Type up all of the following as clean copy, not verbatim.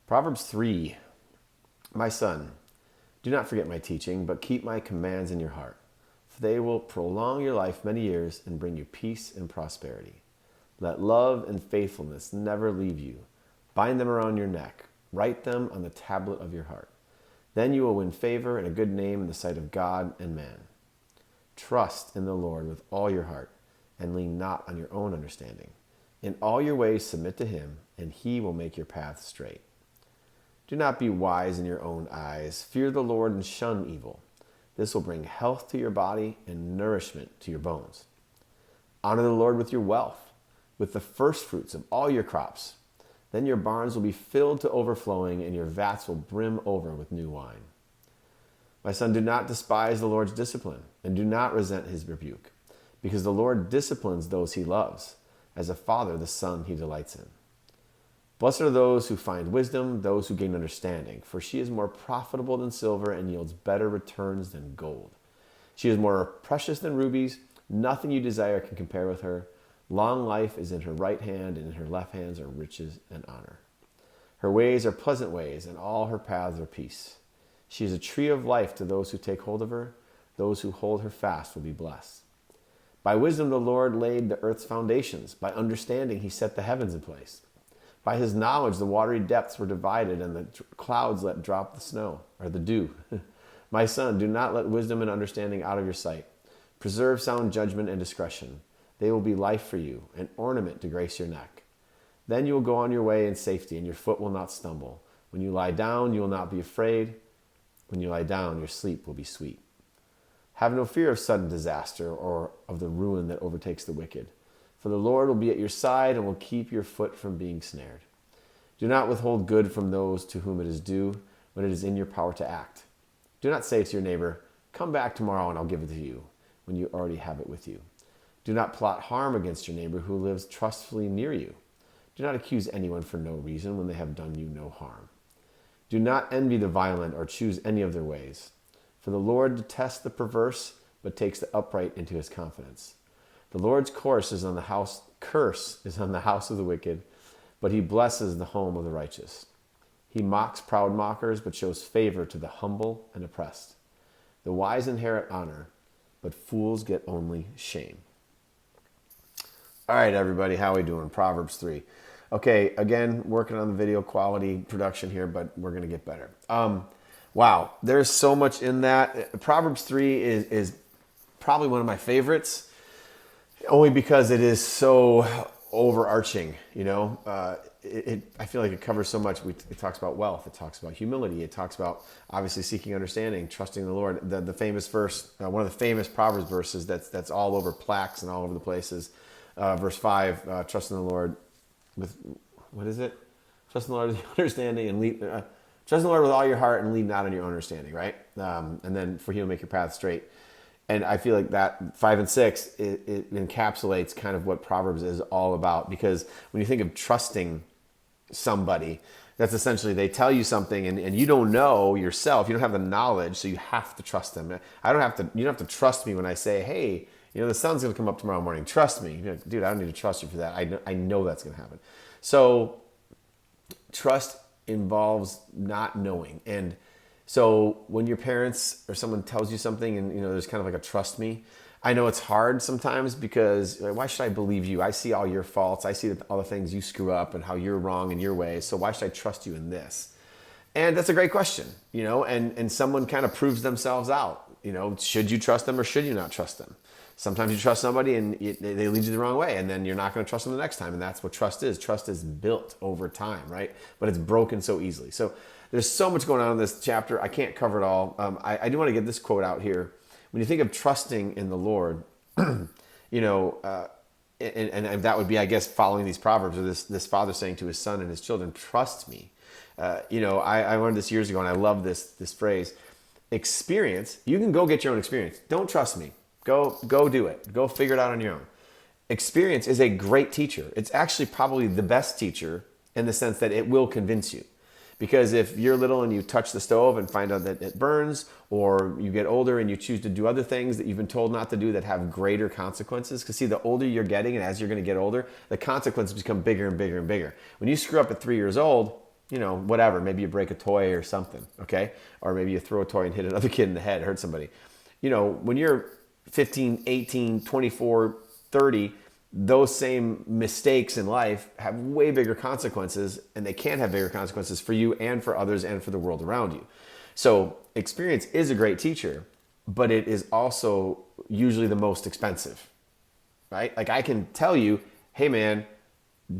Proverbs 3. My son, do not forget my teaching, but keep my commands in your heart. For they will prolong your life many years and bring you peace and prosperity. Let love and faithfulness never leave you. Bind them around your neck. Write them on the tablet of your heart. Then you will win favor and a good name in the sight of God and man. Trust in the Lord with all your heart and lean not on your own understanding. In all your ways submit to him, and he will make your path straight. Do not be wise in your own eyes. Fear the Lord and shun evil. This will bring health to your body and nourishment to your bones. Honor the Lord with your wealth, with the first fruits of all your crops. Then your barns will be filled to overflowing, and your vats will brim over with new wine. My son, do not despise the Lord's discipline, and do not resent his rebuke, because the Lord disciplines those he loves. As a father, the son he delights in. Blessed are those who find wisdom, those who gain understanding, for she is more profitable than silver and yields better returns than gold. She is more precious than rubies. Nothing you desire can compare with her. Long life is in her right hand, and in her left hand are riches and honor. Her ways are pleasant ways, and all her paths are peace. She is a tree of life to those who take hold of her. Those who hold her fast will be blessed. By wisdom the Lord laid the earth's foundations. By understanding he set the heavens in place. By his knowledge the watery depths were divided, and the clouds let drop the snow, or the dew. My son, do not let wisdom and understanding out of your sight. Preserve sound judgment and discretion. They will be life for you, an ornament to grace your neck. Then you will go on your way in safety, and your foot will not stumble. When you lie down, you will not be afraid. When you lie down, your sleep will be sweet. Have no fear of sudden disaster or of the ruin that overtakes the wicked. For the Lord will be at your side and will keep your foot from being snared. Do not withhold good from those to whom it is due when it is in your power to act. Do not say to your neighbor, come back tomorrow and I'll give it to you, when you already have it with you. Do not plot harm against your neighbor who lives trustfully near you. Do not accuse anyone for no reason when they have done you no harm. Do not envy the violent or choose any of their ways. For the Lord detests the perverse, but takes the upright into his confidence. The Lord's curse is on the house of the wicked, but he blesses the home of the righteous. He mocks proud mockers, but shows favor to the humble and oppressed. The wise inherit honor, but fools get only shame. All right, everybody, how are we doing? Proverbs 3. Okay, again, working on the video quality production here, but we're going to get better. Wow, there's so much in that. Proverbs 3 is probably one of my favorites, only because it is so overarching, you know. I feel like it covers so much. It talks about wealth. It talks about humility. It talks about, obviously, seeking understanding, trusting the Lord. The famous verse, one of the famous Proverbs verses that's all over plaques and all over the places, verse 5, trust in the Lord with, what is it? Trust in the Lord with your understanding and lead, trust in the Lord with all your heart and lead not on your own understanding, right? And then for he will make your path straight. And I feel like that 5 and 6, it encapsulates kind of what Proverbs is all about. Because when you think of trusting somebody, that's essentially they tell you something and you don't know yourself. You don't have the knowledge, so you have to trust them. You don't have to trust me when I say, hey, you know, the sun's going to come up tomorrow morning. Trust me. You're like, dude, I don't need to trust you for that. I know that's going to happen. So trust involves not knowing. And so when your parents or someone tells you something and, you know, there's kind of like a trust me, I know it's hard sometimes because why should I believe you? I see all your faults. I see all the things you screw up and how you're wrong in your ways. So why should I trust you in this? And that's a great question, you know, and someone kind of proves themselves out. You know, should you trust them or should you not trust them? Sometimes you trust somebody and they lead you the wrong way, and then you're not going to trust them the next time. And that's what trust is. Trust is built over time, right? But it's broken so easily. So there's so much going on in this chapter. I can't cover it all. I do want to get this quote out here. When you think of trusting in the Lord, you know, and that would be, I guess, following these Proverbs, or this father saying to his son and his children, trust me. You know, I learned this years ago, and I love this phrase. Experience, you can go get your own experience. Don't trust me. Go do it. Go figure it out on your own. Experience is a great teacher. It's actually probably the best teacher in the sense that it will convince you. Because if you're little and you touch the stove and find out that it burns, or you get older and you choose to do other things that you've been told not to do that have greater consequences, because see, the older you're getting and as you're going to get older, the consequences become bigger and bigger and bigger. When you screw up at 3 years old, whatever. Maybe you break a toy or something, okay? Or maybe you throw a toy and hit another kid in the head, hurt somebody. When you're 15, 18, 24, 30, those same mistakes in life have way bigger consequences, and they can have bigger consequences for you and for others and for the world around you. So experience is a great teacher, but it is also usually the most expensive, right? Like I can tell you, hey man,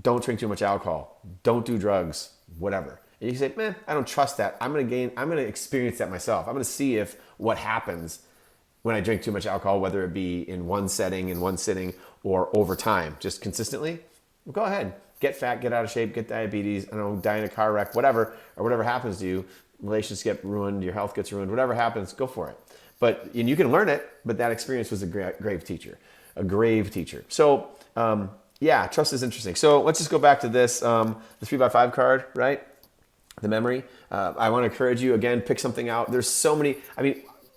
don't drink too much alcohol, don't do drugs, whatever. And you can say, man, I don't trust that. I'm going to experience that myself. I'm going to see if what happens when I drink too much alcohol, whether it be in one setting, in one sitting, or over time, just consistently. Well, go ahead, get fat, get out of shape, get diabetes, die in a car wreck, whatever happens to you, relationships get ruined, your health gets ruined, whatever happens, go for it. And you can learn it, but that experience was a grave teacher. So, trust is interesting. So let's just go back to this, the 3x5 card, right? The memory. I want to encourage you, again, pick something out. There's so many,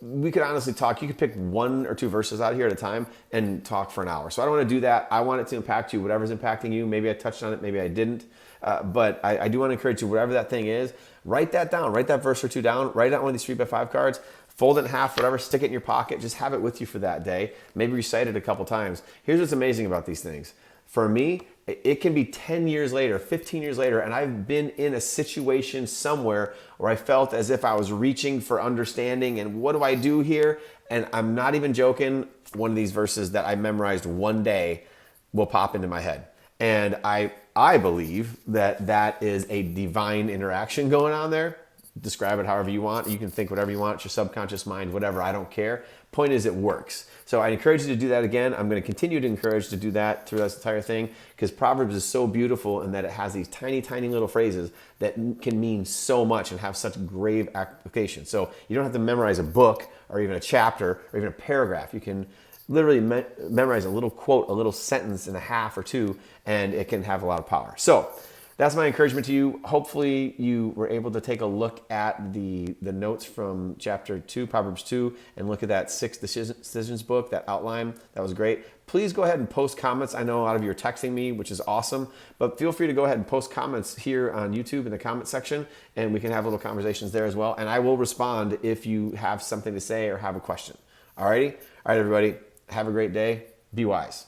we could honestly talk. You could pick 1 or 2 verses out here at a time and talk for an hour. So I don't want to do that. I want it to impact you, whatever's impacting you. Maybe I touched on it, maybe I didn't. But I do want to encourage you, whatever that thing is, write that down. Write that verse or 2 down. Write out one of these 3x5 cards. Fold it in half, whatever, stick it in your pocket. Just have it with you for that day. Maybe recite it a couple times. Here's what's amazing about these things. For me, it can be 10 years later, 15 years later, and I've been in a situation somewhere where I felt as if I was reaching for understanding and what do I do here? And I'm not even joking, one of these verses that I memorized one day will pop into my head. And I believe that is a divine interaction going on there. Describe it however you want. You can think whatever you want. It's your subconscious mind, whatever. I don't care. Point is, it works. So I encourage you to do that again. I'm going to continue to encourage to do that through this entire thing because Proverbs is so beautiful in that it has these tiny, tiny little phrases that can mean so much and have such grave application. So you don't have to memorize a book or even a chapter or even a paragraph. You can literally memorize a little quote, a little sentence and a half or 2, and it can have a lot of power. So that's my encouragement to you. Hopefully you were able to take a look at the notes from chapter 2, Proverbs 2, and look at that 6 decisions book, that outline. That was great. Please go ahead and post comments. I know a lot of you are texting me, which is awesome, but feel free to go ahead and post comments here on YouTube in the comment section, and we can have little conversations there as well. And I will respond if you have something to say or have a question. All right, everybody. Have a great day. Be wise.